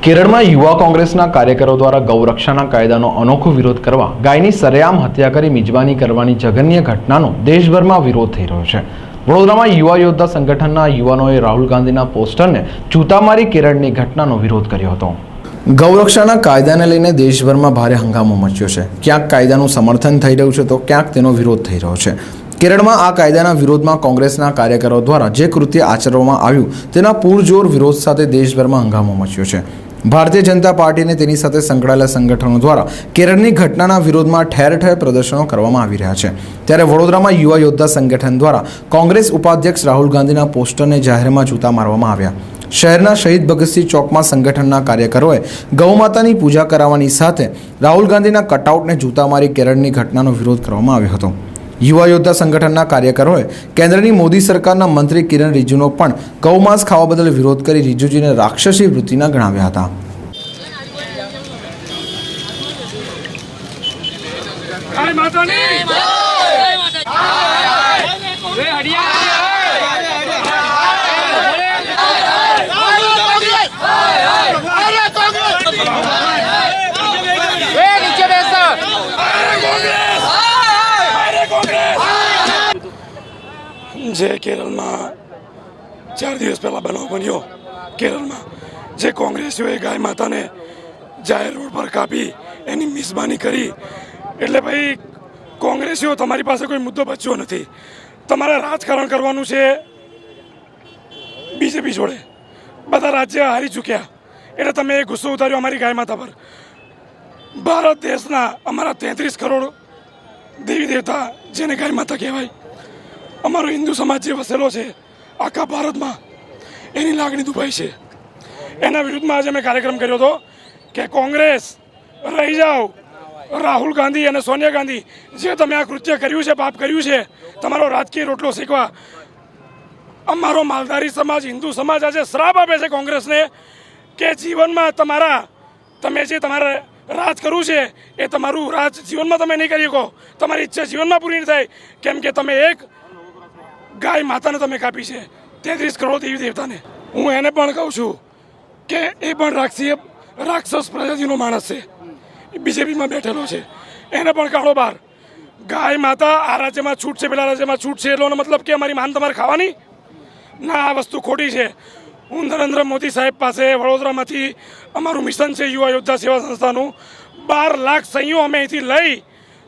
કેરળમાં યુવા કોંગ્રેસના કાર્યકરો દ્વારા ગૌરક્ષાના કાયદાનો અનોખો વિરોધ કરવા ગાયની સરેઆમ હત્યા કરી મિજબાની કરવાની જઘન્ય ઘટનાનો દેશભરમાં વિરોધ થઈ રહ્યો છે। વડોદરામાં યુવા યોદ્ધા સંગઠનના યુવાનોએ રાહુલ ગાંધીના પોસ્ટરને જૂતા મારી કેરળની ઘટનાનો વિરોધ કર્યો હતો। ગૌરક્ષાના કાયદાને લઈને દેશભરમાં ભારે હંગામો મચ્યો છે। ક્યાંક કાયદાનું સમર્થન થઈ રહ્યું છે તો ક્યાંક તેનો વિરોધ થઈ રહ્યો છે। કેરળમાં આ કાયદાના વિરોધમાં કોંગ્રેસના કાર્યકરો દ્વારા જે કૃત્ય આચરવામાં આવ્યું તેના પૂરજોર વિરોધ સાથે દેશભરમાં હંગામો મચ્યો છે। ભારતીય જનતા પાર્ટી અને તેની સાથે સંકળાયેલા સંગઠનો દ્વારા કેરળની ઘટનાના વિરોધમાં ઠેર ઠેર પ્રદર્શનો કરવામાં આવી રહ્યા છે। ત્યારે વડોદરામાં યુવા યોદ્ધા સંગઠન દ્વારા કોંગ્રેસ ઉપાધ્યક્ષ રાહુલ ગાંધીના પોસ્ટરને જાહેરમાં જૂતા મારવામાં આવ્યા। શહેરના શહીદ ભગતસિંહ ચોકમાં સંગઠનના કાર્યકરોએ ગૌમાતાની પૂજા કરાવવાની સાથે રાહુલ ગાંધીના કટઆઉટને જૂતા મારી કેરળની ઘટનાનો વિરોધ કરવામાં આવ્યો હતો। યુવા યોદ્ધા સંગઠનના કાર્યકરોએ કેન્દ્રની મોદી સરકારના મંત્રી કિરણ રિજિજુનો પણ ગૌમાંસ ખાવા બદલ વિરોધ કરી રિજિજુને રાક્ષસી વૃત્તિના ગણાવ્યા હતા। જે કેરળમાં 4 દિવસ પહેલાં બનાવ બન્યો, કેરળમાં જે કોંગ્રેસીઓએ ગાય માતાને જાહેર રોડ પર કાપી એની મિજબાની કરી, એટલે ભાઈ કોંગ્રેસીઓ તમારી પાસે કોઈ મુદ્દો બચ્યો નથી। તમારે રાજકારણ કરવાનું છે બીજેપી જોડે, બધા રાજ્ય હારી ચૂક્યા એટલે તમે એ ગુસ્સો ઉતાર્યો અમારી ગાય માતા પર। ભારત દેશના અમારા 33 કરોડ દેવી દેવતા જેને ગાય માતા કહેવાય, અમારો હિન્દુ સમાજ જે વસેલો છે આખા ભારતમાં, એની લાગણી દુભાઈ છે। એના વિરુદ્ધમાં આજે અમે કાર્યક્રમ કર્યો હતો કે કોંગ્રેસ રહી જાઓ, રાહુલ ગાંધી અને સોનિયા ગાંધી જે તમે આ કૃત્ય કર્યું છે, પાપ કર્યું છે, તમારો રાજકીય રોટલો શેકવા અમારો માલધારી સમાજ, હિન્દુ સમાજ આજે શ્રાપ આપે છે કોંગ્રેસને કે જીવનમાં તમે જે તમારે રાજ કરવું છે એ તમારું રાજ જીવનમાં તમે નહીં કરી શકો, તમારી ઈચ્છા જીવનમાં પૂરી નહીં થાય, કેમ કે તમે એક ગાય માતાને તમે કાપી છે, 33 કરોડ દેવી દેવતાને। હું એને પણ કહું છું કે એ પણ રાક્ષસ પ્રજાતિનો માણસ છે, બીજેપીમાં બેઠેલો છે, એને પણ કાઢો બહાર। ગાય માતા આ રાજ્યમાં છૂટ છે, પેલા રાજ્યમાં છૂટ છે, એટલો મતલબ કે અમારી માન તમારે ખાવાની ના, આ વસ્તુ ખોટી છે। હું નરેન્દ્ર મોદી સાહેબ પાસે વડોદરામાંથી અમારું મિશન છે યુવા યોદ્ધા સેવા સંસ્થાનું, 12 લાખ સહીઓ અમે અહીંથી લઈ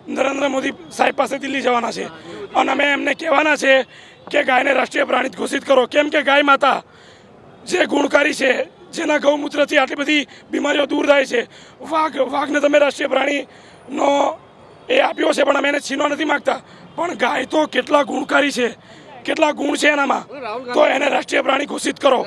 નરેન્દ્ર મોદી સાહેબ પાસે દિલ્હી જવાના છે અને અમે એમને કહેવાના છે કે ગાયને રાષ્ટ્રીય પ્રાણી ઘોષિત કરો, કેમ કે ગાય માતા જે ગુણકારી છે, જેના ગૌમૂત્રથી આટલી બધી બીમારીઓ દૂર થાય છે। વાઘને તમે રાષ્ટ્રીય પ્રાણીનો એ આપ્યો છે, પણ અમે એને છીનવા નથી માગતા, પણ ગાય તો કેટલા ગુણકારી છે, કેટલા ગુણ છે એનામાં, તો એને રાષ્ટ્રીય પ્રાણી ઘોષિત કરો।